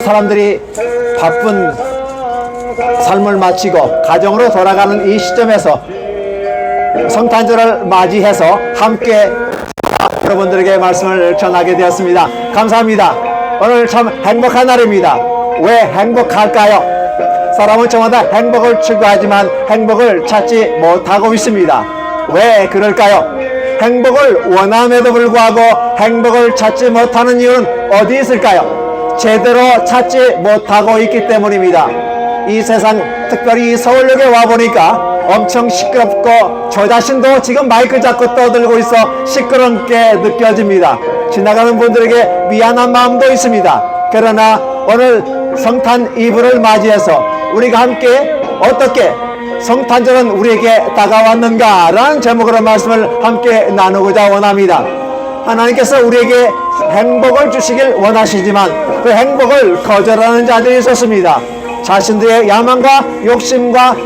사람들이 바쁜 삶을 마치고 가정으로 돌아가는 이 시점에서 성탄절을 맞이해서 함께 여러분들에게 말씀을 전하게 되었습니다. 감사합니다. 오늘 참 행복한 날입니다. 왜 행복할까요? 사람은 저마다 행복을 추구하지만 행복을 찾지 못하고 있습니다. 왜 그럴까요? 행복을 원함에도 불구하고 행복을 찾지 못하는 이유는 어디 있을까요? 제대로 찾지 못하고 있기 때문입니다. 이 세상, 특별히 서울역에 와보니까 엄청 시끄럽고 저 자신도 지금 마이크 잡고 떠들고 있어 시끄럽게 느껴집니다. 지나가는 분들에게 미안한 마음도 있습니다. 그러나 오늘 성탄 이브를 맞이해서 우리가 함께 어떻게 성탄절은 우리에게 다가왔는가 라는 제목으로 말씀을 함께 나누고자 원합니다. 하나님께서 우리에게 행복을 주시길 원하시지만 그 행복을 거절하는 자들이 있었습니다. 자신들의 야망과 욕심과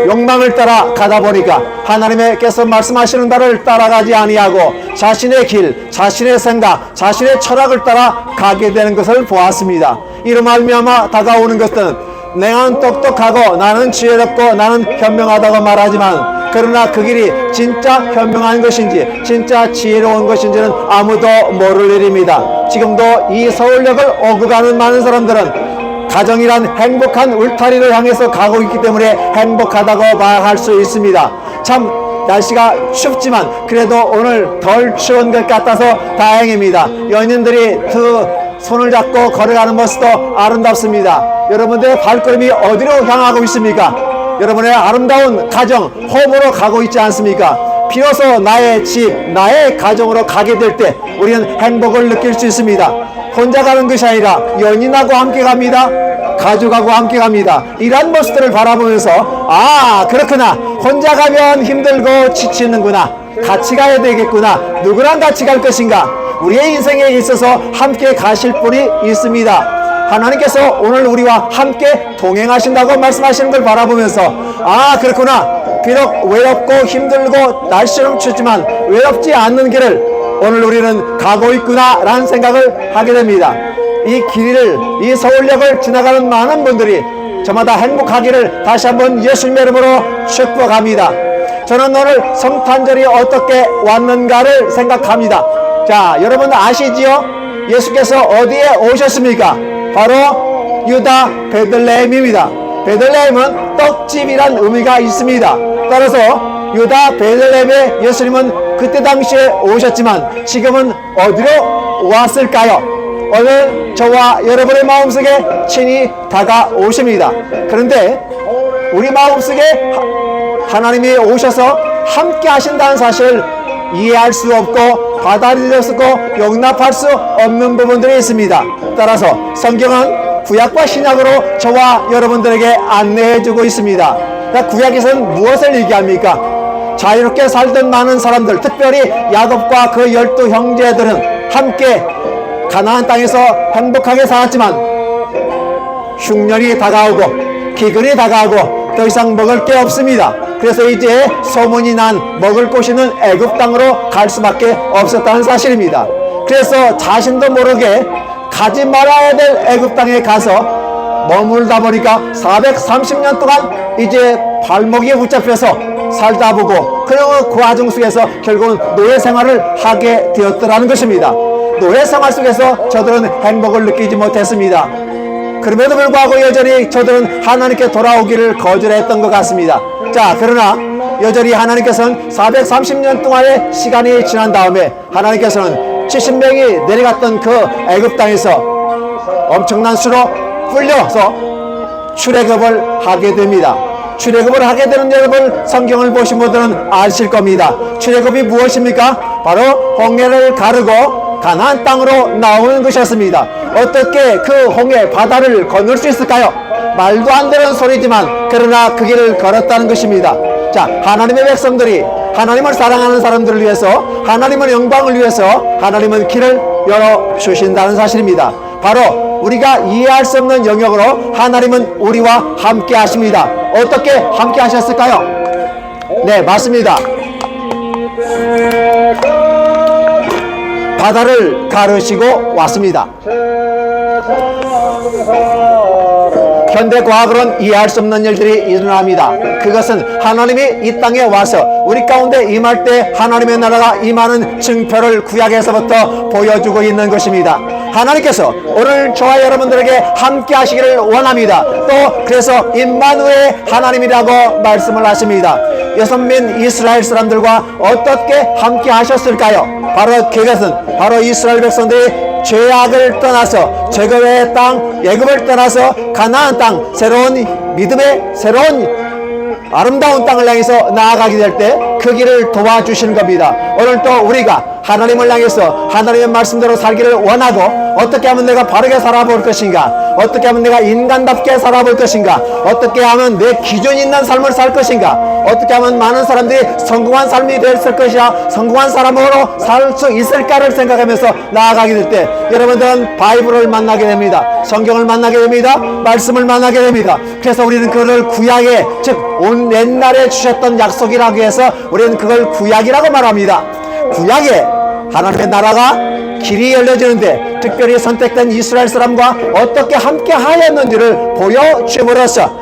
욕망을 따라 가다 보니까 하나님께서 말씀하시는 바를 따라가지 아니하고 자신의 길, 자신의 생각, 자신의 철학을 따라 가게 되는 것을 보았습니다. 이로 말미암아 다가오는 것은 내가 똑똑하고 나는 지혜롭고 나는 현명하다고 말하지만 그러나 그 길이 진짜 현명한 것인지 진짜 지혜로운 것인지는 아무도 모를 일입니다. 지금도 이 서울역을 오고 가는 많은 사람들은 가정이란 행복한 울타리를 향해서 가고 있기 때문에 행복하다고 말할 수 있습니다. 참 날씨가 춥지만 그래도 오늘 덜 추운 것 같아서 다행입니다. 연인들이 그 손을 잡고 걸어가는 모습도 아름답습니다. 여러분들의 발걸음이 어디로 향하고 있습니까? 여러분의 아름다운 가정, 홈으로 가고 있지 않습니까? 비로소 나의 집, 나의 가정으로 가게 될 때 우리는 행복을 느낄 수 있습니다. 혼자 가는 것이 아니라 연인하고 함께 갑니다. 가족하고 함께 갑니다. 이런 모습들을 바라보면서 아, 그렇구나. 혼자 가면 힘들고 지치는구나. 같이 가야 되겠구나. 누구랑 같이 갈 것인가? 우리의 인생에 있어서 함께 가실 분이 있습니다. 하나님께서 오늘 우리와 함께 동행하신다고 말씀하시는 걸 바라보면서 아, 그렇구나. 비록 외롭고 힘들고 날씨는 춥지만 외롭지 않는 길을 오늘 우리는 가고 있구나 라는 생각을 하게 됩니다. 이 길을, 이 서울역을 지나가는 많은 분들이 저마다 행복하기를 다시 한번 예수님의 이름으로 축복합니다. 저는 오늘 성탄절이 어떻게 왔는가를 생각합니다. 자, 여러분 아시지요? 예수께서 어디에 오셨습니까? 바로 유다 베들레헴입니다. 베들레헴은 떡집이란 의미가 있습니다. 따라서 유다 베들레헴에 예수님은 그때 당시에 오셨지만 지금은 어디로 왔을까요? 오늘 저와 여러분의 마음속에 친히 다가오십니다. 그런데 우리 마음속에 하나님이 오셔서 함께 하신다는 사실을 이해할 수 없고 받아들일 수 없고 용납할 수 없는 부분들이 있습니다. 따라서 성경은 구약과 신약으로 저와 여러분들에게 안내해주고 있습니다. 구약에서는 무엇을 얘기합니까? 자유롭게 살던 많은 사람들, 특별히 야곱과 그 12 형제들은 함께 가나안 땅에서 행복하게 살았지만 흉년이 다가오고 기근이 다가오고 더 이상 먹을 게 없습니다. 그래서 이제 소문이 난 먹을 곳이는 애굽 땅으로 갈 수밖에 없었다는 사실입니다. 그래서 자신도 모르게 가지 말아야 될 애굽 땅에 가서 머물다 보니까 430년 동안 이제 발목이 붙잡혀서 살다 보고 그 과정 속에서 결국은 노예 생활을 하게 되었더라는 것입니다. 노예 생활 속에서 저들은 행복을 느끼지 못했습니다. 그럼에도 불구하고 여전히 저들은 하나님께 돌아오기를 거절했던 것 같습니다. 자, 그러나 여전히 하나님께서는 430년 동안의 시간이 지난 다음에 하나님께서는 70명이 내려갔던 그 애굽 땅에서 엄청난 수로 풀려서 출애굽을 하게 됩니다. 출애굽을 하게 되는 여러분, 성경을 보신 분들은 아실 겁니다. 출애굽이 무엇입니까? 바로 홍해를 가르고 가나안 땅으로 나오는 것이었습니다. 어떻게 그 홍해 바다를 건널 수 있을까요? 말도 안 되는 소리지만 그러나 그 길을 걸었다는 것입니다. 자, 하나님의 백성들이 하나님을 사랑하는 사람들을 위해서 하나님의 영광을 위해서 하나님은 길을 열어주신다는 사실입니다. 바로 우리가 이해할 수 없는 영역으로 하나님은 우리와 함께 하십니다. 어떻게 함께 하셨을까요? 네, 맞습니다. 바다를 가르시고 왔습니다. 현대 과학으로는 이해할 수 없는 일들이 일어납니다. 그것은 하나님이 이 땅에 와서 우리 가운데 임할 때 하나님의 나라가 임하는 증표를 구약에서부터 보여주고 있는 것입니다. 하나님께서 오늘 저와 여러분들에게 함께 하시기를 원합니다. 또 그래서 임마누엘 하나님이라고 말씀을 하십니다. 여선민 이스라엘 사람들과 어떻게 함께 하셨을까요? 바로 그것은 바로 이스라엘 백성들이 죄악을 떠나서 제거의 땅 애굽을 떠나서 가나안 땅 새로운 믿음의 새로운 아름다운 땅을 향해서 나아가게 될 때 그 길을 도와주시는 겁니다. 오늘 또 우리가 하나님을 향해서 하나님의 말씀대로 살기를 원하고 어떻게 하면 내가 바르게 살아볼 것인가, 어떻게 하면 내가 인간답게 살아볼 것인가, 어떻게 하면 내 기준 있는 삶을 살 것인가, 어떻게 하면 많은 사람들이 성공한 삶이 됐을 것이야 성공한 사람으로 살 수 있을까를 생각하면서 나아가게 될 때 여러분들은 바이블을 만나게 됩니다. 성경을 만나게 됩니다. 말씀을 만나게 됩니다. 그래서 우리는 그걸 구약에 즉 온 옛날에 주셨던 약속이라고 해서 우리는 그걸 구약이라고 말합니다. 구약에 하나님의 나라가 길이 열려지는데 특별히 선택된 이스라엘 사람과 어떻게 함께 하였는지를 보여줌으로써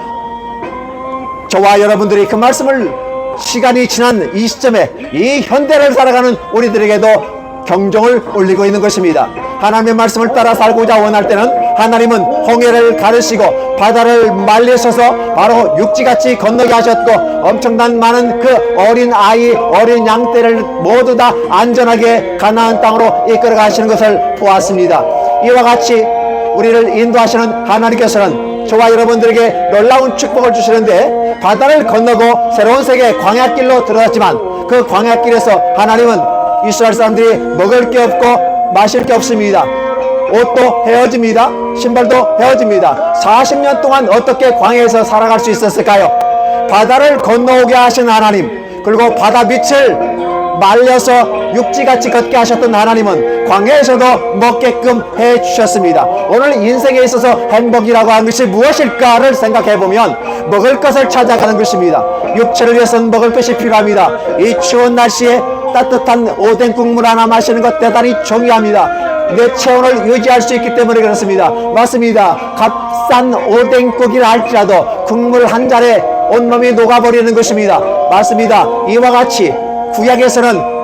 저와 여러분들이 그 말씀을 시간이 지난 이 시점에 이 현대를 살아가는 우리들에게도 경종을 울리고 있는 것입니다. 하나님의 말씀을 따라 살고자 원할 때는 하나님은 홍해를 가르시고 바다를 말리셔서 바로 육지같이 건너게 하셨고 엄청난 많은 그 어린 아이 어린 양떼를 모두 다 안전하게 가나안 땅으로 이끌어 가시는 것을 보았습니다. 이와 같이 우리를 인도하시는 하나님께서는 저와 여러분들에게 놀라운 축복을 주시는데 바다를 건너고 새로운 세계 광야길로 들어갔지만 그 광야길에서 하나님은 이스라엘 사람들이 먹을 게 없고 마실 게 없습니다. 옷도 헤어집니다. 신발도 헤어집니다. 40년 동안 어떻게 광야에서 살아갈 수 있었을까요? 바다를 건너오게 하신 하나님, 그리고 바다 밑을 말려서 육지같이 걷게 하셨던 하나님은 광야에서도 먹게끔 해주셨습니다. 오늘 인생에 있어서 행복이라고 하는 것이 무엇일까를 생각해보면 먹을 것을 찾아가는 것입니다. 육체를 위해서는 먹을 것이 필요합니다. 이 추운 날씨에 따뜻한 오뎅 국물 하나 마시는 것 대단히 중요합니다. 내 체온을 유지할 수 있기 때문에 그렇습니다. 맞습니다. 값싼 오뎅국이라 할지라도 국물 한 잔에 온몸이 녹아버리는 것입니다. 맞습니다. 이와 같이 구약에서는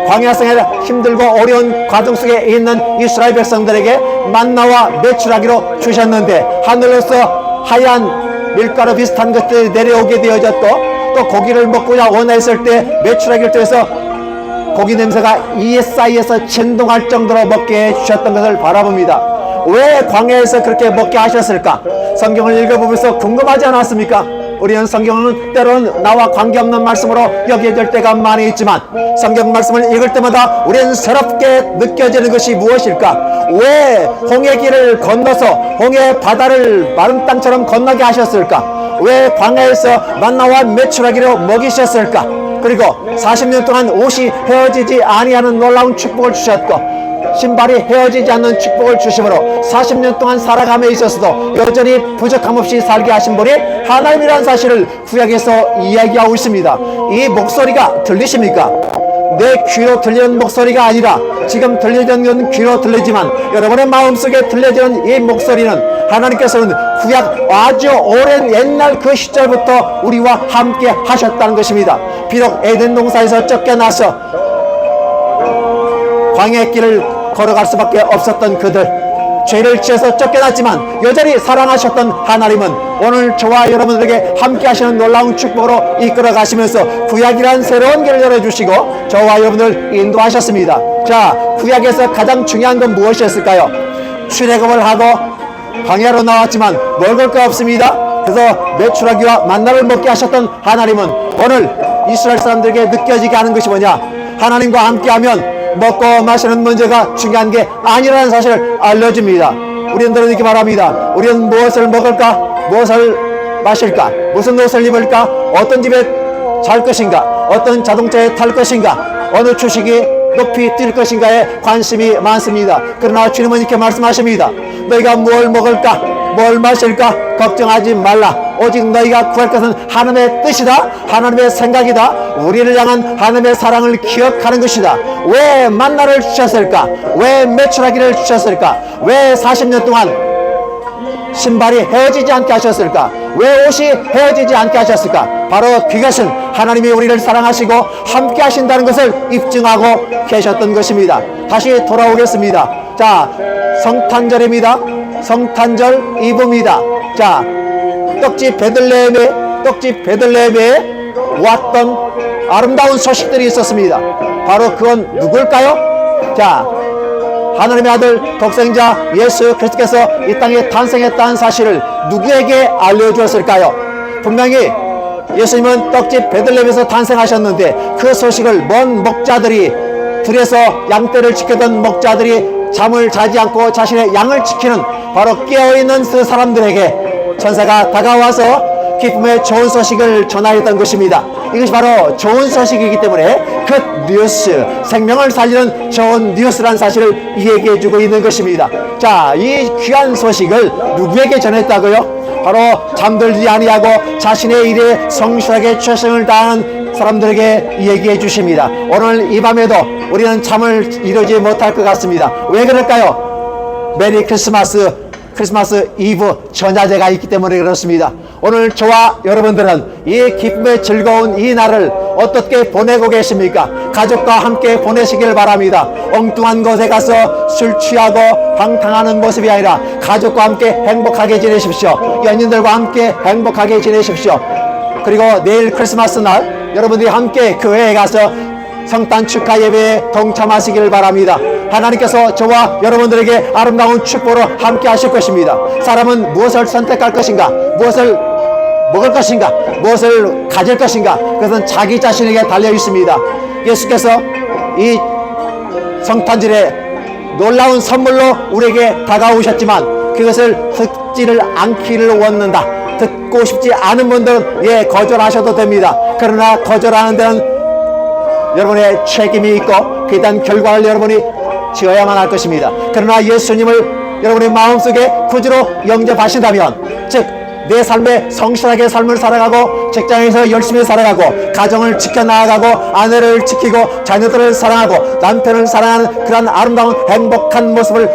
광야생활 힘들고 어려운 과정 속에 있는 이스라엘 백성들에게 만나와 메추라기로 주셨는데 하늘로서 하얀 밀가루 비슷한 것들이 내려오게 되어졌고 또 고기를 먹고자 원했을 때 메추라기를 통해서 고기 냄새가 이 사이에서 진동할 정도로 먹게 해주셨던 것을 바라봅니다. 왜 광야에서 그렇게 먹게 하셨을까? 성경을 읽어보면서 궁금하지 않았습니까? 우리는 성경은 때로는 나와 관계없는 말씀으로 여겨질 때가 많이 있지만 성경 말씀을 읽을 때마다 우리는 새롭게 느껴지는 것이 무엇일까? 왜 홍해길을 건너서 홍해 바다를 마른 땅처럼 건너게 하셨을까? 왜 광야에서 만나와 메추라기로 먹이셨을까? 그리고 40년 동안 옷이 헤어지지 아니하는 놀라운 축복을 주셨고 신발이 헤어지지 않는 축복을 주심으로 40년 동안 살아감에 있어서도 여전히 부족함 없이 살게 하신 분이 하나님이라는 사실을 구약에서 이야기하고 있습니다. 이 목소리가 들리십니까? 내 귀로 들리는 목소리가 아니라 지금 들리는 건 귀로 들리지만 여러분의 마음속에 들려지는 이 목소리는 하나님께서는 구약 아주 오랜 옛날 그 시절부터 우리와 함께 하셨다는 것입니다. 비록 에덴 동산에서 쫓겨나서 광야의 길을 걸어갈 수밖에 없었던 그들, 죄를 지어서 쫓겨났지만 여전히 사랑하셨던 하나님은 오늘 저와 여러분들에게 함께 하시는 놀라운 축복으로 이끌어 가시면서 구약이란 새로운 길을 열어주시고 저와 여러분을 인도하셨습니다. 자, 구약에서 가장 중요한 건 무엇이었을까요? 출애굽을 하고 광야로 나왔지만 먹을 거 없습니다. 그래서 메추라기와 만나를 먹게 하셨던 하나님은 오늘 이스라엘 사람들에게 느껴지게 하는 것이 뭐냐? 하나님과 함께하면 먹고 마시는 문제가 중요한 게 아니라는 사실을 알려줍니다. 우리는 이렇게 말합니다. 우리는 무엇을 먹을까? 무엇을 마실까? 무슨 옷을 입을까? 어떤 집에 잘 것인가? 어떤 자동차에 탈 것인가? 어느 주식이 높이 뛸 것인가에 관심이 많습니다. 그러나 주님은 이렇게 말씀하십니다. 너희가 뭘 먹을까? 뭘 마실까? 걱정하지 말라. 오직 너희가 구할 것은 하나님의 뜻이다, 하나님의 생각이다, 우리를 향한 하나님의 사랑을 기억하는 것이다. 왜 만나를 주셨을까? 왜 메추라기를 주셨을까? 왜 40년 동안 신발이 헤어지지 않게 하셨을까? 왜 옷이 헤어지지 않게 하셨을까? 바로 그것은 하나님이 우리를 사랑하시고 함께 하신다는 것을 입증하고 계셨던 것입니다. 다시 돌아오겠습니다. 자, 성탄절입니다. 성탄절 이브입니다. 자, 떡집 베들레헴에 왔던 아름다운 소식들이 있었습니다. 바로 그건 누굴까요? 자, 하나님의 아들 독생자 예수 그리스도께서 이 땅에 탄생했다는 사실을 누구에게 알려주었을까요? 분명히 예수님은 떡집 베들레헴에서 탄생하셨는데 그 소식을 먼 목자들이, 들에서 양떼를 지키던 목자들이 잠을 자지 않고 자신의 양을 지키는 바로 깨어있는 그 사람들에게 천사가 다가와서 기쁨의 좋은 소식을 전하였던 것입니다. 이것이 바로 좋은 소식이기 때문에 그 뉴스, 생명을 살리는 좋은 뉴스라는 사실을 얘기해주고 있는 것입니다. 자, 이 귀한 소식을 누구에게 전했다고요? 바로 잠들지 아니하고 자신의 일에 성실하게 최선을 다하는 사람들에게 얘기해 주십니다. 오늘 이 밤에도 우리는 잠을 이루지 못할 것 같습니다. 왜 그럴까요? 메리 크리스마스 이브 전야제가 있기 때문에 그렇습니다. 오늘 저와 여러분들은 이 기쁨의 즐거운 이 날을 어떻게 보내고 계십니까? 가족과 함께 보내시길 바랍니다. 엉뚱한 곳에 가서 술 취하고 방탕하는 모습이 아니라 가족과 함께 행복하게 지내십시오. 연인들과 함께 행복하게 지내십시오. 그리고 내일 크리스마스 날 여러분들이 함께 교회에 가서 성탄 축하 예배에 동참하시길 바랍니다. 하나님께서 저와 여러분들에게 아름다운 축복으로 함께 하실 것입니다. 사람은 무엇을 선택할 것인가, 무엇을 먹을 것인가, 무엇을 가질 것인가, 그것은 자기 자신에게 달려 있습니다. 예수께서 이 성탄절에 놀라운 선물로 우리에게 다가오셨지만 그것을 듣지를 않기를 원한다. 듣고 싶지 않은 분들은 거절하셔도 됩니다. 그러나 거절하는 데는 여러분의 책임이 있고 그에 대한 결과를 여러분이 지어야만 할 것입니다. 그러나 예수님을 여러분의 마음속에 구주로 영접하신다면, 즉 내 삶에 성실하게 삶을 살아가고 직장에서 열심히 살아가고 가정을 지켜나가고 아내를 지키고 자녀들을 사랑하고 남편을 사랑하는 그런 아름다운 행복한 모습을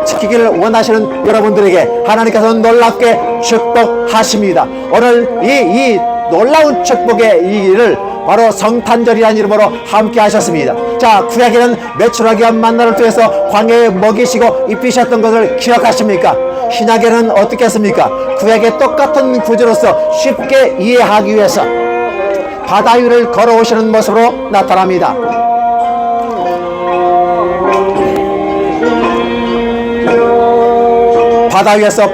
지키기를 원하시는 여러분들에게 하나님께서는 놀랍게 축복하십니다. 오늘 이 놀라운 축복의 이 일을 바로 성탄절이라는 이름으로 함께 하셨습니다. 자, 구약에는 메추라기와 만나를 통해서 광야에 먹이시고 입히셨던 것을 기억하십니까? 신약에는 어떻게 했습니까? 구약의 똑같은 구조로서 쉽게 이해하기 위해서 바다 위를 걸어오시는 모습으로 나타납니다. 바다 위에서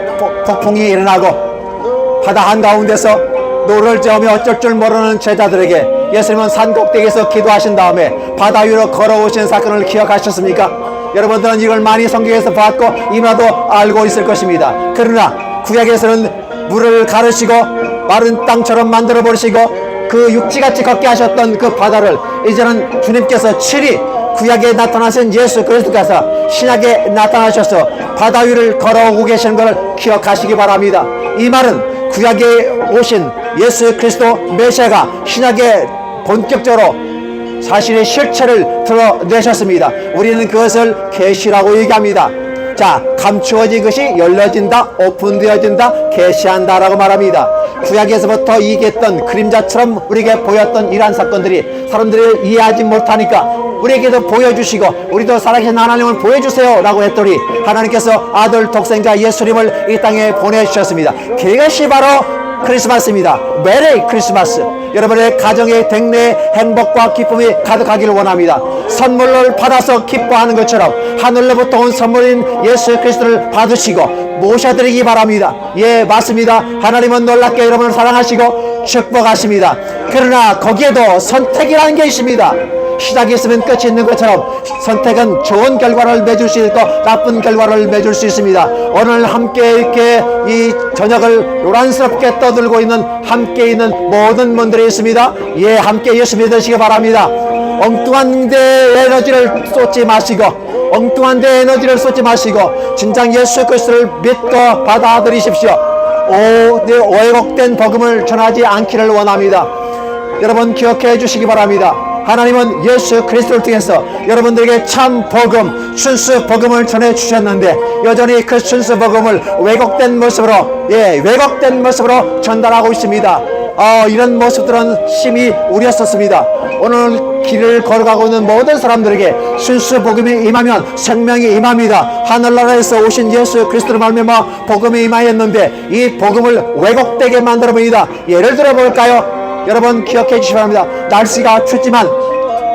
폭풍이 일어나고 바다 한가운데서 노를 저으며 어쩔 줄 모르는 제자들에게 예수님은 산 꼭대기에서 기도하신 다음에 바다 위로 걸어오신 사건을 기억하셨습니까? 여러분들은 이걸 많이 성경에서 봤고 이마도 알고 있을 것입니다. 그러나 구약에서는 물을 가르시고 마른 땅처럼 만들어 버리시고 그 육지같이 걷게 하셨던 그 바다를 이제는 주님께서 친히 구약에 나타나신 예수 그리스도께서 신약에 나타나셔서 바다 위를 걸어오고 계시는 걸 기억하시기 바랍니다. 이 말은 구약에 오신 예수 그리스도 메시아가 신약에 본격적으로 자신의 실체를 드러내셨습니다. 우리는 그것을 계시라고 얘기합니다. 자, 감추어진 것이 열려진다, 오픈되어진다, 계시한다 라고 말합니다. 구약에서부터 얘기했던 그림자처럼 우리에게 보였던 이러한 사건들이 사람들이 이해하지 못하니까 우리에게도 보여주시고 우리도 살아계신 하나님을 보여주세요 라고 했더니 하나님께서 아들 독생자 예수님을 이 땅에 보내주셨습니다. 그것이 바로 크리스마스입니다. 메리 크리스마스. 여러분의 가정의 댁내에 행복과 기쁨이 가득하기를 원합니다. 선물을 받아서 기뻐하는 것처럼 하늘로부터 온 선물인 예수 그리스도를 받으시고 모셔드리기 바랍니다. 예, 맞습니다. 하나님은 놀랍게 여러분을 사랑하시고 축복하십니다. 그러나 거기에도 선택이라는 게 있습니다. 시작이 있으면 끝이 있는 것처럼 선택은 좋은 결과를 맺을 수 있고 나쁜 결과를 맺을 수 있습니다. 오늘 함께 이렇게 이 저녁을 요란스럽게 떠들고 있는 함께 있는 모든 분들이 있습니다. 예, 함께 예수 믿으시기 바랍니다. 엉뚱한 데 에너지를 쏟지 마시고 엉뚱한 데 에너지를 쏟지 마시고 진정 예수 그리스도를 믿고 받아들이십시오. 왜곡된 복음을 전하지 않기를 원합니다. 여러분 기억해 주시기 바랍니다. 하나님은 예수 그리스도를 통해서 여러분들에게 참 복음, 순수 복음을 전해 주셨는데 여전히 그 순수 복음을 왜곡된 모습으로 전달하고 있습니다. 이런 모습들은 심히 우려스럽습니다. 오늘 길을 걸어가고 있는 모든 사람들에게 순수 복음이 임하면 생명이 임합니다. 하늘나라에서 오신 예수 그리스도를 말미암아 복음이 임하였는데 이 복음을 왜곡되게 만들어 봅니다. 예를 들어 볼까요? 여러분 기억해 주시기 바랍니다. 날씨가 춥지만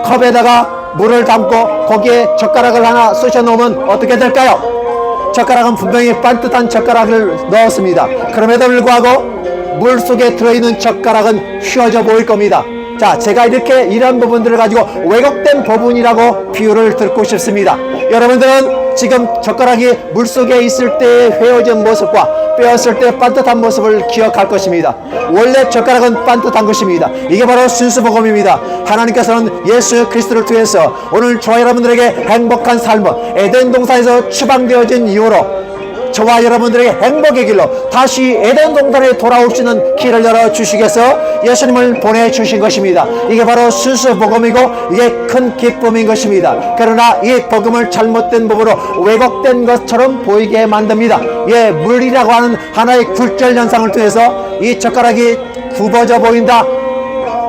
컵에다가 물을 담고 거기에 젓가락을 하나 쑤셔 놓으면 어떻게 될까요? 젓가락은 분명히 반듯한 젓가락을 넣었습니다. 그럼에도 불구하고 물 속에 들어있는 젓가락은 휘어져 보일 겁니다. 자, 제가 이렇게 이런 부분들을 가지고 왜곡된 부분이라고 비유를 듣고 싶습니다. 여러분들은 지금 젓가락이 물속에 있을 때의 휘어진 모습과 빼었을 때 반듯한 모습을 기억할 것입니다. 원래 젓가락은 반듯한 것입니다. 이게 바로 순수복음입니다. 하나님께서는 예수 그리스도를 통해서 오늘 저와 여러분들에게 행복한 삶을 에덴 동산에서 추방되어진 이후로 저와 여러분들에게 행복의 길로 다시 에덴 동산에 돌아올 수 있는 길을 열어주시겠어 예수님을 보내주신 것입니다. 이게 바로 순수 복음이고 이게 큰 기쁨인 것입니다. 그러나 이 복음을 잘못된 법으로 왜곡된 것처럼 보이게 만듭니다. 물이라고 하는 하나의 굴절 현상을 통해서 이 젓가락이 굽어져 보인다,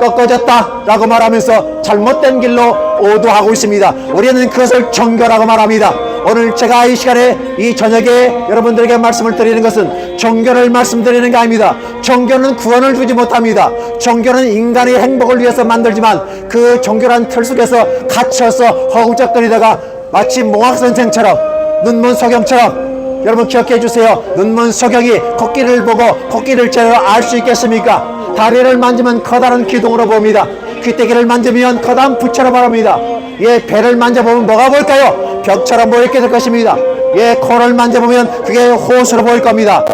꺾어졌다 라고 말하면서 잘못된 길로 오도하고 있습니다. 우리는 그것을 종교라고 말합니다. 오늘 제가 이 시간에 이 저녁에 여러분들에게 말씀을 드리는 것은 종교를 말씀드리는 게 아닙니다. 종교는 구원을 주지 못합니다. 종교는 인간의 행복을 위해서 만들지만 그 종교란 틀 속에서 갇혀서 허우적거리다가 마치 몽학선생처럼 눈먼 소경처럼, 여러분 기억해 주세요. 눈먼 소경이 코끼리를 보고 코끼리를 제대로 알 수 있겠습니까? 다리를 만지면 커다란 기둥으로 봅니다. 귀때기를 만지면 커다란 부처로 바랍니다. 배를 만져보면 뭐가 보일까요? 벽처럼 보이게 될 것입니다. 코를 만져보면 그게 호수로 보일 겁니다.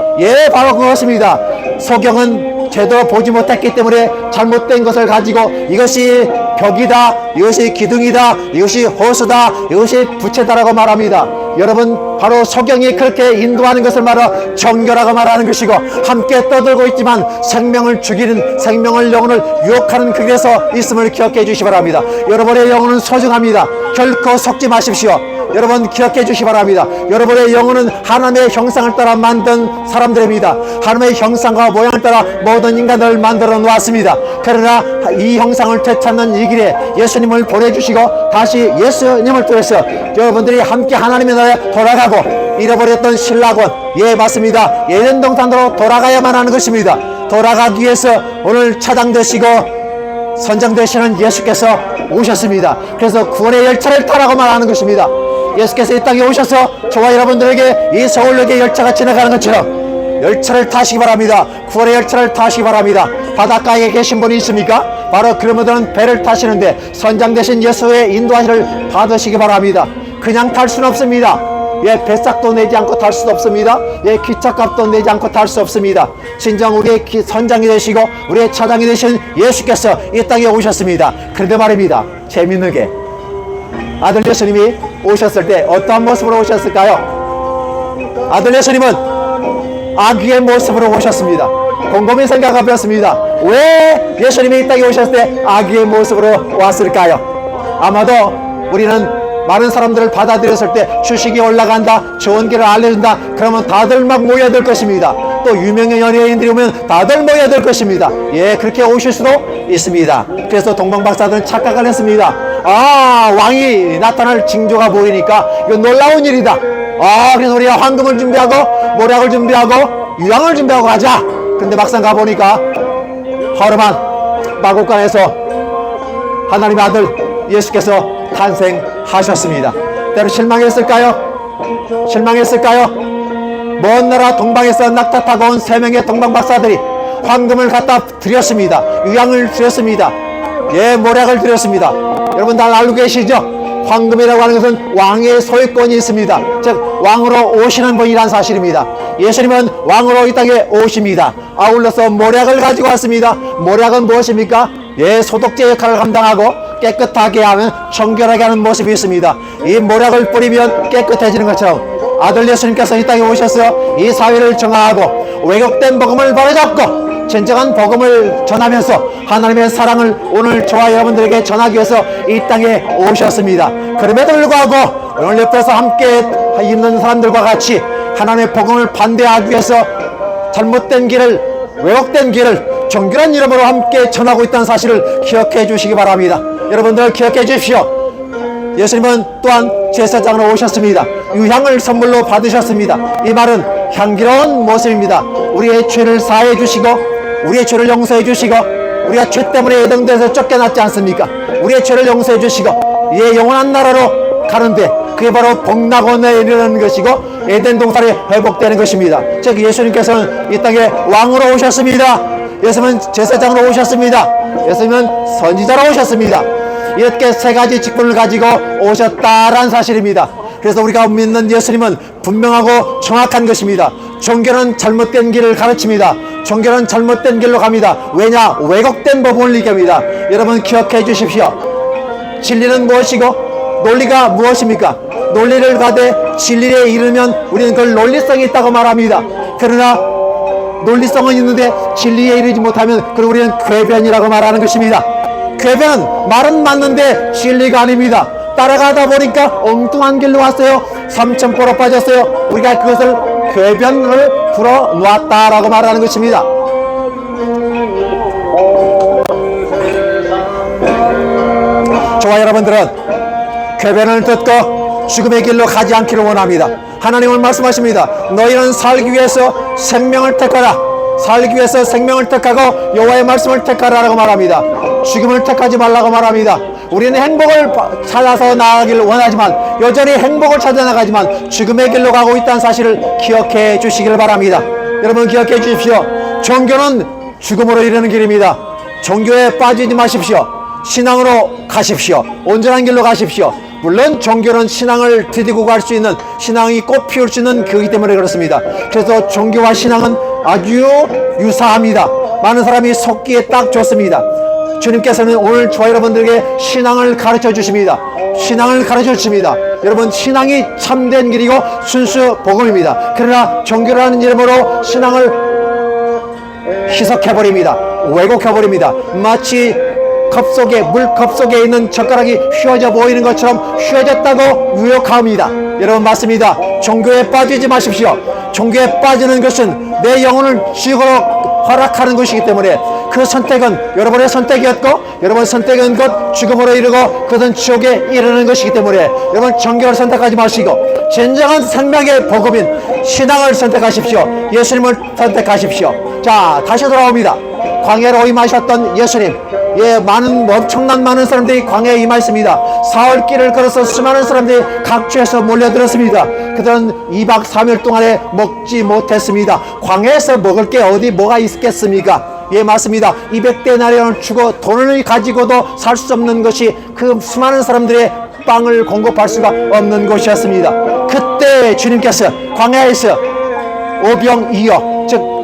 바로 그것입니다. 소경은 제대로 보지 못했기 때문에 잘못된 것을 가지고 이것이 벽이다, 이것이 기둥이다, 이것이 호수다, 이것이 부채다라고 말합니다. 여러분 바로 소경이 그렇게 인도하는 것을 말하 종교라고 말하는 것이고, 함께 떠들고 있지만 생명을 죽이는, 생명을 영혼을 유혹하는 그 길에서 있음을 기억해 주시기 바랍니다. 여러분의 영혼은 소중합니다. 결코 속지 마십시오. 여러분 기억해 주시기 바랍니다. 여러분의 영혼은 하나님의 형상을 따라 만든 사람들입니다. 하나님의 형상과 모양을 따라 모든 인간들을 만들어 놓았습니다. 그러나 이 형상을 되찾는 이 길에 예수님을 보내주시고 다시 예수님을 통해서 여러분들이 함께 하나님의 나라에 돌아가고 잃어버렸던 신라권, 맞습니다, 에덴 동산으로 돌아가야만 하는 것입니다. 돌아가기 위해서 오늘 차장 되시고 선장 되시는 예수께서 오셨습니다. 그래서 구원의 열차를 타라고 말하는 것입니다. 예수께서 이 땅에 오셔서 저와 여러분들에게 이 서울역의 열차가 지나가는 것처럼 열차를 타시기 바랍니다. 구원의 열차를 타시기 바랍니다. 바닷가에 계신 분이 있습니까? 바로 그런 분들은 배를 타시는데 선장 되신 예수의 인도하시를 받으시기 바랍니다. 그냥 탈 수는 없습니다. 배싹도 내지 않고 탈 수도 없습니다. 기차값도 내지 않고 탈 수 없습니다. 진정 우리의 선장이 되시고 우리의 차장이 되신 예수께서 이 땅에 오셨습니다. 그런데 말입니다, 재밌는 게 아들 예수님이 오셨을 때 어떠한 모습으로 오셨을까요? 아들 예수님은 아기의 모습으로 오셨습니다. 곰곰이 생각해 보았습니다. 왜 예수님이 이 땅에 오셨을 때 아기의 모습으로 왔을까요? 아마도 우리는 많은 사람들을 받아들였을 때 주식이 올라간다, 좋은 길을 알려준다, 그러면 다들 막 모여들 것입니다. 또 유명한 연예인들이 오면 다들 모여들 것입니다. 그렇게 오실 수도 있습니다. 그래서 동방박사들은 착각을 했습니다. 왕이 나타날 징조가 보이니까 이거 놀라운 일이다. 그래서 우리가 황금을 준비하고 모략을 준비하고 유황을 준비하고 가자. 근데 막상 가보니까 허름한 마곡간에서 하나님의 아들 예수께서 탄생하셨습니다. 때로 실망했을까요? 실망했을까요? 먼 나라 동방에서 낙타타고 온 3명의 동방박사들이 황금을 갖다 드렸습니다. 유황을 드렸습니다. 모략을 드렸습니다. 여러분 다 알고 계시죠? 황금이라고 하는 것은 왕의 소유권이 있습니다. 즉 왕으로 오시는 분이란 사실입니다. 예수님은 왕으로 이 땅에 오십니다. 아울러서 모략을 가지고 왔습니다. 모략은 무엇입니까? 소독제 역할을 감당하고 깨끗하게 하면 청결하게 하는 모습이 있습니다. 이 모략을 뿌리면 깨끗해지는 것처럼 아들 예수님께서 이 땅에 오셔서 이 사회를 정화하고 왜곡된 복음을 버려잡고 진정한 복음을 전하면서 하나님의 사랑을 오늘 저와 여러분들에게 전하기 위해서 이 땅에 오셨습니다. 그럼에도 불구하고 오늘 옆에서 함께 있는 사람들과 같이 하나님의 복음을 반대하기 위해서 잘못된 길을, 왜곡된 길을 정결한 이름으로 함께 전하고 있다는 사실을 기억해 주시기 바랍니다. 여러분들 기억해 주십시오. 예수님은 또한 제사장으로 오셨습니다. 유향을 선물로 받으셨습니다. 이 말은 향기로운 모습입니다. 우리의 죄를 사해 주시고 우리의 죄를 용서해 주시고 우리가 죄 때문에 에덴에서 쫓겨났지 않습니까? 우리의 죄를 용서해 주시고 이의 영원한 나라로 가는데 그게 바로 복락원에 이르는 것이고 에덴 동산이 회복되는 것입니다. 즉 예수님께서는 이 땅에 왕으로 오셨습니다. 예수님은 제사장으로 오셨습니다. 예수님은 선지자로 오셨습니다. 이렇게 세 가지 직분을 가지고 오셨다라는 사실입니다. 그래서 우리가 믿는 예수님은 분명하고 정확한 것입니다. 종교는 잘못된 길을 가르칩니다. 종교는 잘못된 길로 갑니다. 왜냐? 왜곡된 법을 얘기합니다. 여러분 기억해 주십시오. 진리는 무엇이고 논리가 무엇입니까? 논리를 가되 진리에 이르면 우리는 그걸 논리성이 있다고 말합니다. 그러나 논리성은 있는데 진리에 이르지 못하면 그걸 우리는 궤변이라고 말하는 것입니다. 궤변, 말은 맞는데 진리가 아닙니다. 따라가다 보니까 엉뚱한 길로 왔어요. 삼천포로 빠졌어요. 우리가 그것을 궤변을 풀어 놓았다라고 말하는 것입니다. 저와 여러분들은 궤변을 듣고 죽음의 길로 가지 않기를 원합니다. 하나님은 말씀하십니다. 너희는 살기 위해서 생명을 택하라. 살기 위해서 생명을 택하고 여호와의 말씀을 택하라라고 말합니다. 죽음을 택하지 말라고 말합니다. 우리는 행복을 찾아서 나아가기를 원하지만 여전히 행복을 찾아 나가지만 죽음의 길로 가고 있다는 사실을 기억해 주시기를 바랍니다. 여러분 기억해 주십시오. 종교는 죽음으로 이르는 길입니다. 종교에 빠지지 마십시오. 신앙으로 가십시오. 온전한 길로 가십시오. 물론 종교는 신앙을 디디고 갈 수 있는, 신앙이 꽃 피울 수 있는 교이기 때문에 그렇습니다. 그래서 종교와 신앙은 아주 유사합니다. 많은 사람이 속기에 딱 좋습니다. 주님께서는 오늘 저와 여러분들에게 신앙을 가르쳐 주십니다. 신앙을 가르쳐 주십니다. 여러분 신앙이 참된 길이고 순수 복음입니다. 그러나 종교라는 이름으로 신앙을 희석해버립니다. 왜곡해버립니다. 마치 물컵 속에 있는 젓가락이 휘어져 보이는 것처럼 휘어졌다고 유혹합니다. 여러분 맞습니다. 종교에 빠지지 마십시오. 종교에 빠지는 것은 내 영혼을 지옥으로 허락하는 것이기 때문에 그 선택은 여러분의 선택이었고 여러분의 선택은 곧 죽음으로 이르고 그것은 지옥에 이르는 것이기 때문에 여러분 종교를 선택하지 마시고 진정한 생명의 복음인 신앙을 선택하십시오. 예수님을 선택하십시오. 자, 다시 돌아옵니다. 광야로 임하셨던 예수님, 엄청난 많은 사람들이 광야에 임하였습니다. 사흘길을 걸어서 수많은 사람들이 각지에서 몰려들었습니다. 그들은 2박 3일 동안에 먹지 못했습니다. 광야에서 먹을 게 뭐가 있겠습니까? 맞습니다. 200데나리온을 주고 돈을 가지고도 살 수 없는 것이 그 수많은 사람들의 빵을 공급할 수가 없는 것이었습니다. 그때 주님께서 광야에서 오병이어, 즉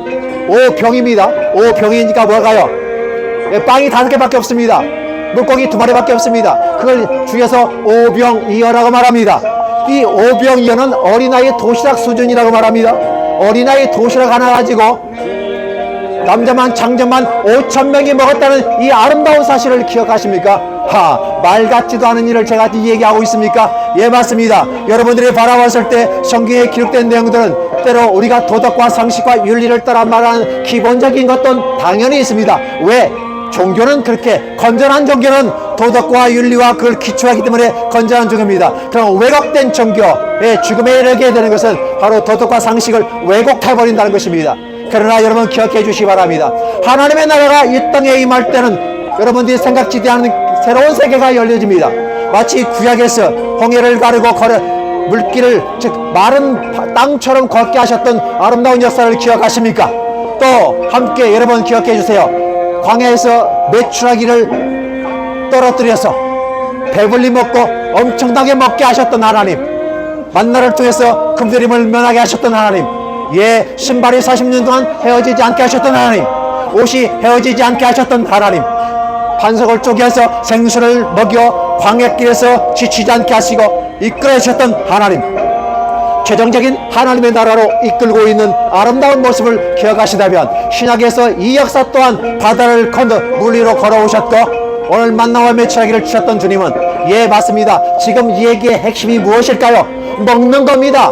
오병입니다. 오병이니까 뭐가요? 빵이 5개밖에 없습니다. 물고기 2마리밖에 없습니다. 그걸 중에서 오병이어라고 말합니다. 이 오병이어는 어린아이 도시락 수준이라고 말합니다. 어린아이 도시락 하나 가지고 남자만 장자만 5,000명이 먹었다는 이 아름다운 사실을 기억하십니까? 말 같지도 않은 일을 제가 얘기하고 있습니까? 맞습니다. 여러분들이 바라봤을 때 성경에 기록된 내용들은 때로 우리가 도덕과 상식과 윤리를 따라 말하는 기본적인 것도 당연히 있습니다. 왜? 종교는 그렇게, 건전한 종교는 도덕과 윤리와 그걸 기초하기 때문에 건전한 종교입니다. 그럼 왜곡된 종교의 죽음에 이르게 되는 것은 바로 도덕과 상식을 왜곡해버린다는 것입니다. 그러나 여러분 기억해 주시기 바랍니다. 하나님의 나라가 이 땅에 임할 때는 여러분들이 생각지도 않은 새로운 세계가 열려집니다. 마치 구약에서 홍해를 가르고 물길을, 즉 마른 땅처럼 걷게 하셨던 아름다운 역사를 기억하십니까? 또 함께 여러분 기억해 주세요. 광야에서 메추라기를 떨어뜨려서 배불리 먹고 엄청나게 먹게 하셨던 하나님, 만나를 통해서 금드림을 면하게 하셨던 하나님, 신발이 40년 동안 헤어지지 않게 하셨던 하나님, 옷이 헤어지지 않게 하셨던 하나님, 반석을 쪼개서 생수를 먹여 광야길에서 지치지 않게 하시고 이끌어 주셨던 하나님, 최종적인 하나님의 나라로 이끌고 있는 아름다운 모습을 기억하시다면 신약에서 이 역사 또한 바다를 건너 물 위로 걸어오셨고 오늘 만나와 메추라기를 주셨던 주님은 예 맞습니다. 지금 이 얘기의 핵심이 무엇일까요? 먹는 겁니다.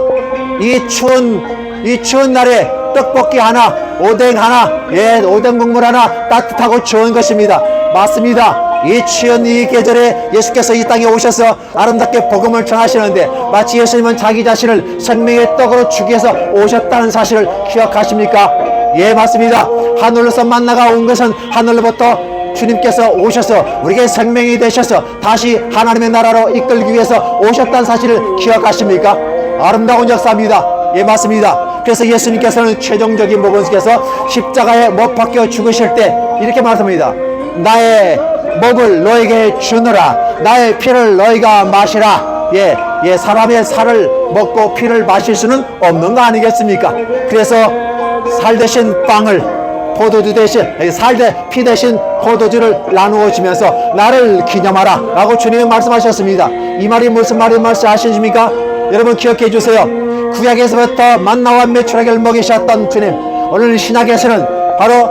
이 추운 날에 떡볶이 하나, 오뎅 하나, 예 오뎅 국물 하나 따뜻하고 좋은 것입니다. 맞습니다. 이 추운 이 계절에 예수께서 이 땅에 오셔서 아름답게 복음을 전하시는데 마치 예수님은 자기 자신을 생명의 떡으로 주기 위해서 오셨다는 사실을 기억하십니까? 예 맞습니다. 하늘로서 만나가 온 것은 하늘로부터 주님께서 오셔서 우리에게 생명이 되셔서 다시 하나님의 나라로 이끌기 위해서 오셨다는 사실을 기억하십니까? 아름다운 역사입니다. 예 맞습니다. 그래서 예수님께서는 최종적인 부분에서 십자가에 못 박혀 죽으실 때 이렇게 말씀합니다. 나의 목을 너에게 주느라 나의 피를 너희가 마시라. 예, 사람의 살을 먹고 피를 마실 수는 없는 거 아니겠습니까? 그래서 살 대신 빵을 포도주 대신 피 대신 포도주를 나누어 주면서 나를 기념하라 라고 주님이 말씀하셨습니다. 이 말이 무슨 말인지 아십니까? 여러분 기억해 주세요. 구약에서부터 만나와 메추라기를 먹이셨던 주님, 오늘 신약에서는 바로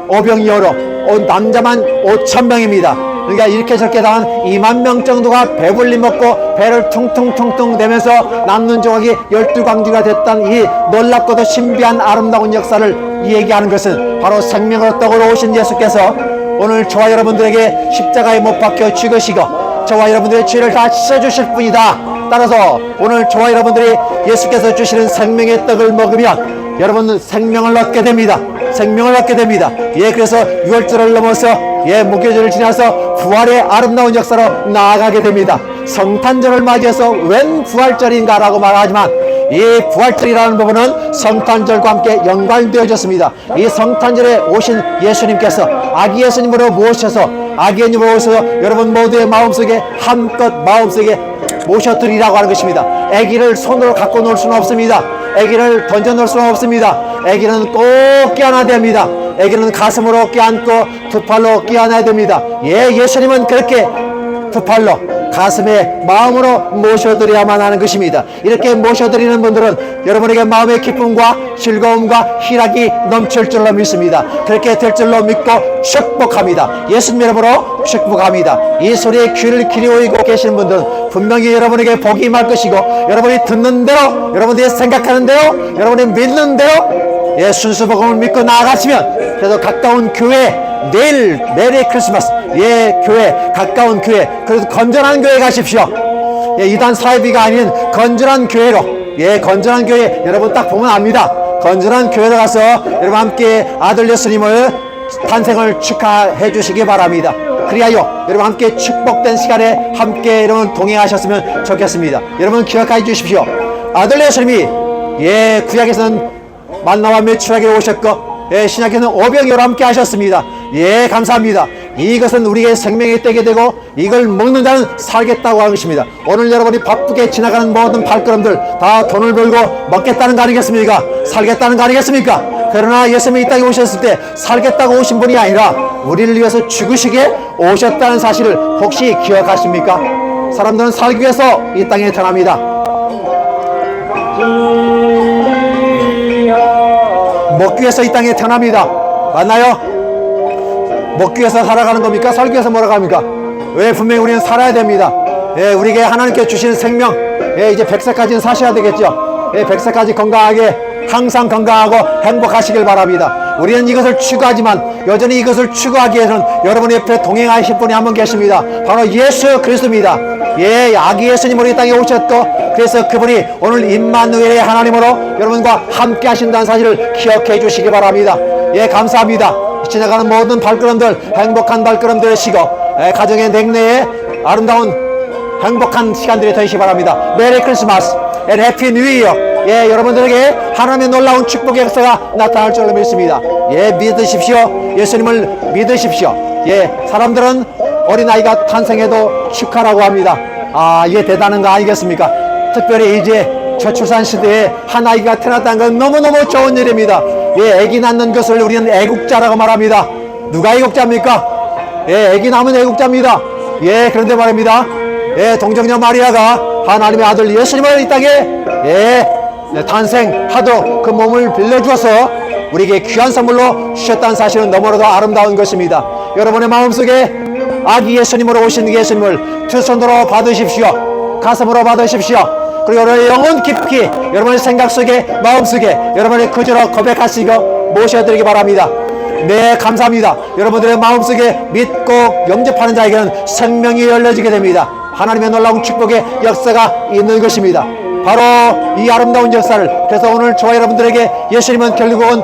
오병이어로 남자만 5,000명입니다. 그러니까 이렇게 저렇게 당한 2만 명 정도가 배불리 먹고 배를 퉁퉁퉁퉁 대면서 남는 조각이 12광주가 됐던 이 놀랍고도 신비한 아름다운 역사를 얘기하는 것은 바로 생명으로 떡으로 오신 예수께서 오늘 저와 여러분들에게 십자가에 못 박혀 죽으시고 저와 여러분들의 죄를 다 씻어주실 뿐이다. 따라서 오늘 저와 여러분들이 예수께서 주시는 생명의 떡을 먹으면 여러분은 생명을 얻게 됩니다. 생명을 얻게 됩니다. 예, 그래서 6월절을 넘어서 예, 무교절을 지나서 부활의 아름다운 역사로 나아가게 됩니다. 성탄절을 맞이해서 웬 부활절인가 라고 말하지만 이 부활절이라는 부분은 성탄절과 함께 연관되어졌습니다. 이 성탄절에 오신 예수님께서 아기 예수님으로 모셔서 아기 예수님으로 오셔서 여러분 모두의 마음속에 한껏 마음속에 모셔드리라고 하는 것입니다. 아기를 손으로 갖고 놀 수는 없습니다. 아기를 던져 놓을 수는 없습니다. 아기는 꼭 껴안아야 됩니다. 아기는 가슴으로 껴안고 두 팔로 껴안아야 됩니다. 예, 예수님은 그렇게 두 팔로 가슴에 마음으로 모셔드려야만 하는 것입니다. 이렇게 모셔드리는 분들은 여러분에게 마음의 기쁨과 즐거움과 희락이 넘칠 줄로 믿습니다. 그렇게 될 줄로 믿고 축복합니다. 예수님 이름으로 축복합니다. 이 소리에 귀를 기울이고 계시는 분들은 분명히 여러분에게 복이 임할 것이고 여러분이 듣는 대로 여러분들이 생각하는 대로 여러분이 믿는 대로 예, 순수 복음을 믿고 나아가시면 그래서 가까운 교회 내일 메리 크리스마스 예 교회 가까운 교회 그래서 건전한 교회 가십시오. 예, 이단 사이비가 아닌 건전한 교회로 예 건전한 교회 여러분 딱 보면 압니다. 건전한 교회로 가서 여러분 함께 아들 예수님을 탄생을 축하해 주시기 바랍니다. 그리하여 여러분 함께 축복된 시간에 함께 여러분 동행하셨으면 좋겠습니다. 여러분 기억해 주십시오. 아들 예수님이 예 구약에서는 만나와 메추라기로 오셨고 예, 신약에서는 오병이어로 함께 하셨습니다. 예, 감사합니다. 이것은 우리의 생명이 되게 되고 이걸 먹는 자는 살겠다고 하는 것입니다. 오늘 여러분이 바쁘게 지나가는 모든 발걸음들 다 돈을 벌고 먹겠다는 거 아니겠습니까? 살겠다는 거 아니겠습니까? 그러나 예수님이 이 땅에 오셨을 때 살겠다고 오신 분이 아니라 우리를 위해서 죽으시게 오셨다는 사실을 혹시 기억하십니까? 사람들은 살기 위해서 이 땅에 태어납니다. 먹기 위해서 이 땅에 태어납니다. 맞나요? 먹기 위해서 살아가는 겁니까? 살기 위해서 뭐라고 합니까? 왜 분명히 우리는 살아야 됩니다. 예, 우리에게 하나님께 주시는 생명 예, 이제 100세까지는 사셔야 되겠죠. 예, 100세까지 건강하게 항상 건강하고 행복하시길 바랍니다. 우리는 이것을 추구하지만 여전히 이것을 추구하기 위해서는 여러분 옆에 동행하실 분이 한 분 계십니다. 바로 예수 그리스도입니다. 예, 아기 예수님 우리 땅에 오셨고 그래서 그분이 오늘 임마누엘의 하나님으로 여러분과 함께 하신다는 사실을 기억해 주시기 바랍니다. 예, 감사합니다. 지나가는 모든 발걸음들 행복한 발걸음들 되시고 가정의 냉내에 아름다운 행복한 시간들이 되시기 바랍니다. 메리 크리스마스 앤 해피 뉴 이어. 예, 여러분들에게 하나님의 놀라운 축복의 역사가 나타날 줄로 믿습니다. 예, 믿으십시오. 예수님을 믿으십시오. 예, 사람들은 어린아이가 탄생해도 축하라고 합니다. 아, 이게 대단한 거 아니겠습니까? 특별히 이제 저출산 시대에 한 아이가 태어났다는 건 너무너무 좋은 일입니다. 예, 아기 낳는 것을 우리는 애국자라고 말합니다. 누가 애국자입니까? 예, 아기 낳으면 애국자입니다. 예, 그런데 말입니다. 예, 동정녀 마리아가 하나님의 아들 예수님을 이 땅에 탄생하도록 그 몸을 빌려주어서 우리에게 귀한 선물로 주셨다는 사실은 너무나도 아름다운 것입니다. 여러분의 마음속에 아기 예수님으로 오신 예수님을 두 손으로 받으십시오. 가슴으로 받으십시오. 그리고 여러분의 영혼 깊이 여러분의 생각 속에 마음속에 여러분의 그저로 고백하시고 모셔드리기 바랍니다. 네, 감사합니다. 여러분들의 마음속에 믿고 영접하는 자에게는 생명이 열려지게 됩니다. 하나님의 놀라운 축복의 역사가 있는 것입니다. 바로 이 아름다운 역사를, 그래서 오늘 저와 여러분들에게 예수님은 결국은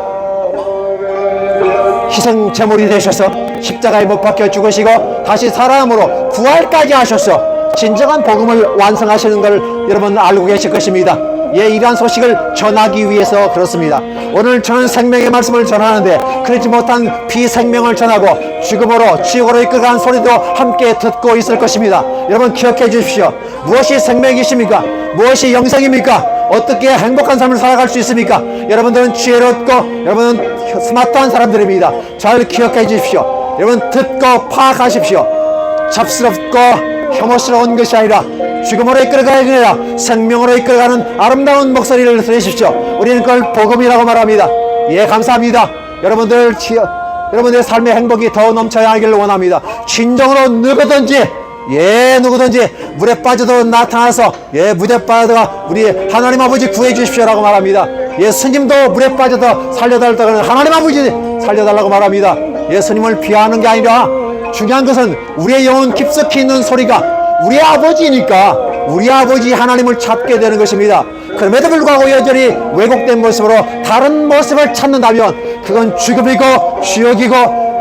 희생 제물이 되셔서 십자가에 못 박혀 죽으시고 다시 사람으로 부활까지 하셔서 진정한 복음을 완성하시는 걸 여러분 알고 계실 것입니다. 이러한 소식을 전하기 위해서 그렇습니다. 오늘 저는 생명의 말씀을 전하는데 그렇지 못한 비생명을 전하고 죽음으로 지옥으로 이끌어가는 소리도 함께 듣고 있을 것입니다. 여러분 기억해 주십시오. 무엇이 생명이십니까? 무엇이 영생입니까? 어떻게 행복한 삶을 살아갈 수 있습니까? 여러분들은 지혜롭고 여러분은 스마트한 사람들입니다. 잘 기억해 주십시오. 여러분 듣고 파악하십시오. 잡스럽고 혐오스러운 것이 아니라 죽음으로 이끌어가야 아니라 생명으로 이끌어가는 아름다운 목소리를 들으십시오. 우리는 그걸 복음이라고 말합니다. 감사합니다. 여러분들의 삶의 행복이 더 넘쳐야 하기를 원합니다. 진정으로 누구든지 물에 빠져도 나타나서 물에 빠져가 우리 하나님 아버지 구해 주십시오라고 말합니다. 스님도 물에 빠져도 살려달라고 하나님 아버지 살려달라고 말합니다. 스님을 비하하는 게 아니라 중요한 것은 우리의 영혼 깊숙이 있는 소리가 우리 아버지니까 우리 아버지 하나님을 찾게 되는 것입니다. 그럼에도 불구하고 여전히 왜곡된 모습으로 다른 모습을 찾는다면 그건 죽음이고 지옥이고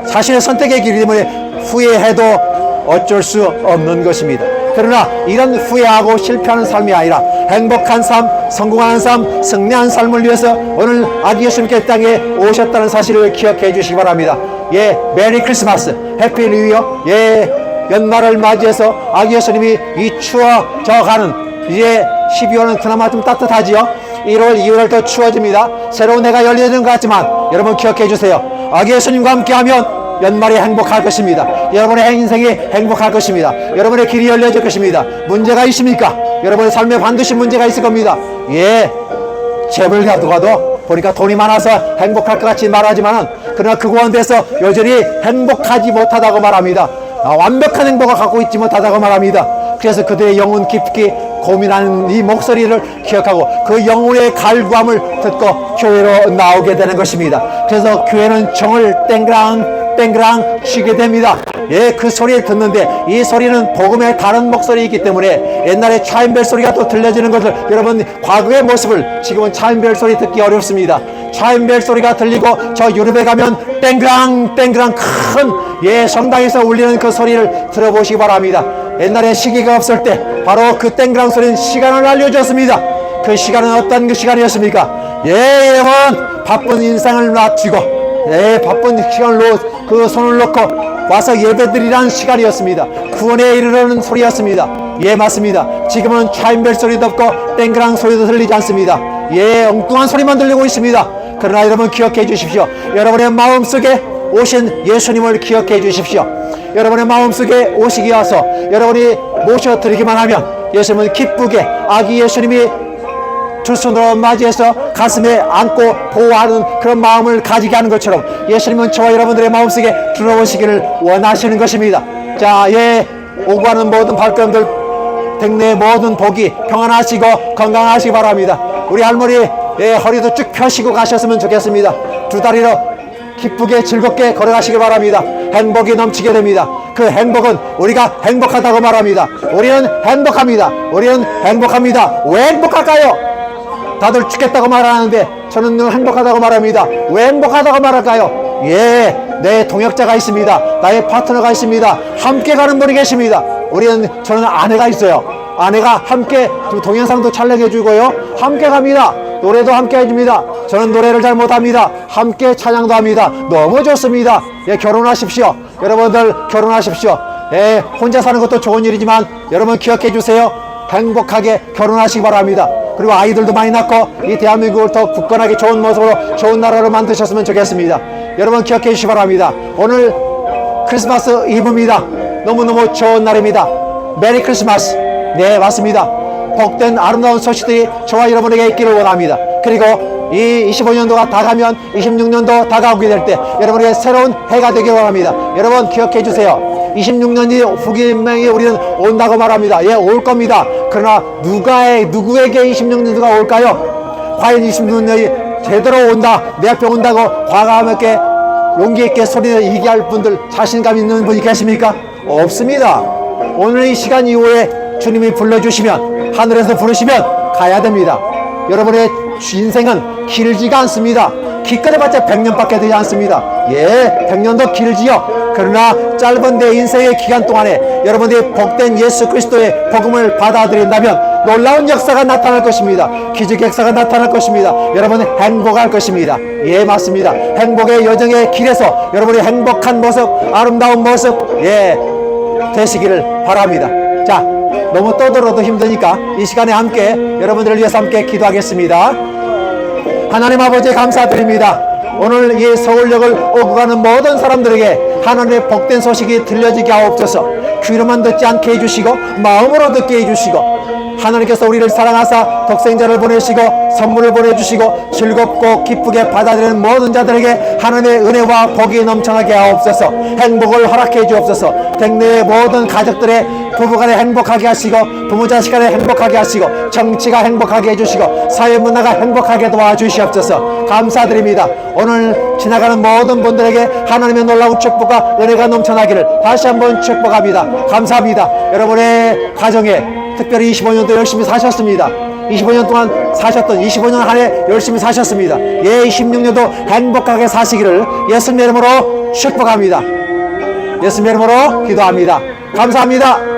자신의 선택의 길이기 때문에 후회해도 어쩔 수 없는 것입니다. 그러나 이런 후회하고 실패하는 삶이 아니라 행복한 삶, 성공하는 삶, 승리한 삶을 위해서 오늘 아기 예수님께 땅에 오셨다는 사실을 기억해 주시기 바랍니다. 메리 크리스마스, 해피 뉴 이어. 연말을 맞이해서 아기 예수님이 이 추워져가는 이제 12월은 그나마 좀 따뜻하지요. 1월, 2월 더 추워집니다. 새로운 해가 열리는 것 같지만 여러분 기억해 주세요. 아기 예수님과 함께하면 연말이 행복할 것입니다. 여러분의 인생이 행복할 것입니다. 여러분의 길이 열려질 것입니다. 문제가 있습니까? 여러분의 삶에 반드시 문제가 있을 겁니다. 재벌 가도 보니까 돈이 많아서 행복할 것 같이 말하지만 그러나 그 가운데서 여전히 행복하지 못하다고 말합니다. 완벽한 행복을 갖고 있지 못하다고 말합니다. 그래서 그들의 영혼 깊이 고민하는 이 목소리를 기억하고 그 영혼의 갈구함을 듣고 교회로 나오게 되는 것입니다. 그래서 교회는 정을 땡그랑 쉬게 됩니다. 그 소리를 듣는데 이 소리는 복음의 다른 목소리이기 때문에 옛날에 차인벨 소리가 또 들려지는 것을 여러분 과거의 모습을 지금은 차인벨 소리 듣기 어렵습니다. 차인벨 소리가 들리고 저 유럽에 가면 땡그랑 큰 성당에서 울리는 그 소리를 들어보시기 바랍니다. 옛날에 시계가 없을 때 바로 그 땡그랑 소리는 시간을 알려줬습니다. 그 시간은 어떤 그 시간이었습니까? 여러분 바쁜 인생을 놔치고 바쁜 시간으로 그 손을 놓고 와서 예배드리라는 시간이었습니다. 구원에 이르르는 소리였습니다. 맞습니다. 지금은 차인벨 소리도 없고 땡그랑 소리도 들리지 않습니다. 엉뚱한 소리만 들리고 있습니다. 그러나 여러분 기억해 주십시오. 여러분의 마음속에 오신 예수님을 기억해 주십시오. 여러분의 마음속에 오시기 위해서 여러분이 모셔드리기만 하면 예수님은 기쁘게 아기 예수님이 두 손으로 맞이해서 가슴에 안고 보호하는 그런 마음을 가지게 하는 것처럼 예수님은 저와 여러분들의 마음속에 들어오시기를 원하시는 것입니다. 자, 오고 가는 모든 발걸음들 댁내 모든 복이 평안하시고 건강하시기 바랍니다. 우리 할머니 허리도 쭉 펴시고 가셨으면 좋겠습니다. 두 다리로 기쁘게 즐겁게 걸어가시기 바랍니다. 행복이 넘치게 됩니다. 그 행복은 우리가 행복하다고 말합니다. 우리는 행복합니다. 우리는 행복합니다. 왜 행복할까요? 다들 죽겠다고 말하는데 저는 늘 행복하다고 말합니다. 왜 행복하다고 말할까요? 내 동역자가 있습니다. 나의 파트너가 있습니다. 함께 가는 분이 계십니다. 저는 아내가 있어요. 아내가 함께 동영상도 촬영해 주고요. 함께 갑니다. 노래도 함께 해줍니다. 저는 노래를 잘 못합니다. 함께 찬양도 합니다. 너무 좋습니다. 결혼하십시오. 여러분들 결혼하십시오. 혼자 사는 것도 좋은 일이지만 여러분 기억해 주세요. 행복하게 결혼하시기 바랍니다. 그리고 아이들도 많이 낳고 이 대한민국을 더 굳건하게 좋은 모습으로 좋은 나라로 만드셨으면 좋겠습니다. 여러분 기억해 주시기 바랍니다. 오늘 크리스마스 이브입니다. 너무너무 좋은 날입니다. 메리 크리스마스. 맞습니다. 복된 아름다운 소식들이 저와 여러분에게 있기를 원합니다. 그리고 이 25년도가 다 가면 26년도 다가오게 될 때 여러분에게 새로운 해가 되기를 원합니다. 여러분 기억해 주세요. 26년이 후기명이 우리는 온다고 말합니다. 예, 올 겁니다. 그러나 누구에게 26년도가 올까요? 과연 26년이 제대로 온다, 내 앞에 온다고 과감 있게 용기 있게 소리를 얘기할 분들, 자신감 있는 분이 계십니까? 없습니다. 오늘 이 시간 이후에 주님이 불러주시면, 하늘에서 부르시면 가야 됩니다. 여러분의 인생은 길지가 않습니다. 기껏해봤자 100년밖에 되지 않습니다. 예, 100년도 길지요. 그러나 짧은 내 인생의 기간 동안에 여러분들이 복된 예수 그리스도의 복음을 받아들인다면 놀라운 역사가 나타날 것입니다. 기적 역사가 나타날 것입니다. 여러분은 행복할 것입니다. 예, 맞습니다. 행복의 여정의 길에서 여러분의 행복한 모습, 아름다운 모습, 예, 되시기를 바랍니다. 자, 너무 떠들어도 힘드니까 이 시간에 함께 여러분들을 위해서 함께 기도하겠습니다. 하나님 아버지 감사드립니다. 오늘 이 서울역을 오고 가는 모든 사람들에게 하나님의 복된 소식이 들려지게 하옵소서. 귀로만 듣지 않게 해주시고 마음으로 듣게 해주시고, 하나님께서 우리를 사랑하사 독생자를 보내시고 선물을 보내주시고 즐겁고 기쁘게 받아들이는 모든 자들에게 하나님의 은혜와 복이 넘쳐나게 하옵소서. 행복을 허락해 주옵소서. 댁내의 모든 가족들의 부부간에 행복하게 하시고 부모자식간에 행복하게 하시고 정치가 행복하게 해주시고 사회문화가 행복하게 도와주시옵소서. 감사드립니다. 오늘 지나가는 모든 분들에게 하나님의 놀라운 축복과 은혜가 넘쳐나기를 다시 한번 축복합니다. 감사합니다. 여러분의 가정에 특별히 25년도 열심히 사셨습니다. 25년 동안 사셨던 25년 한 해 열심히 사셨습니다. 예, 26년도 행복하게 사시기를 예수님의 이름으로 축복합니다. 예수님의 이름으로 기도합니다. 감사합니다.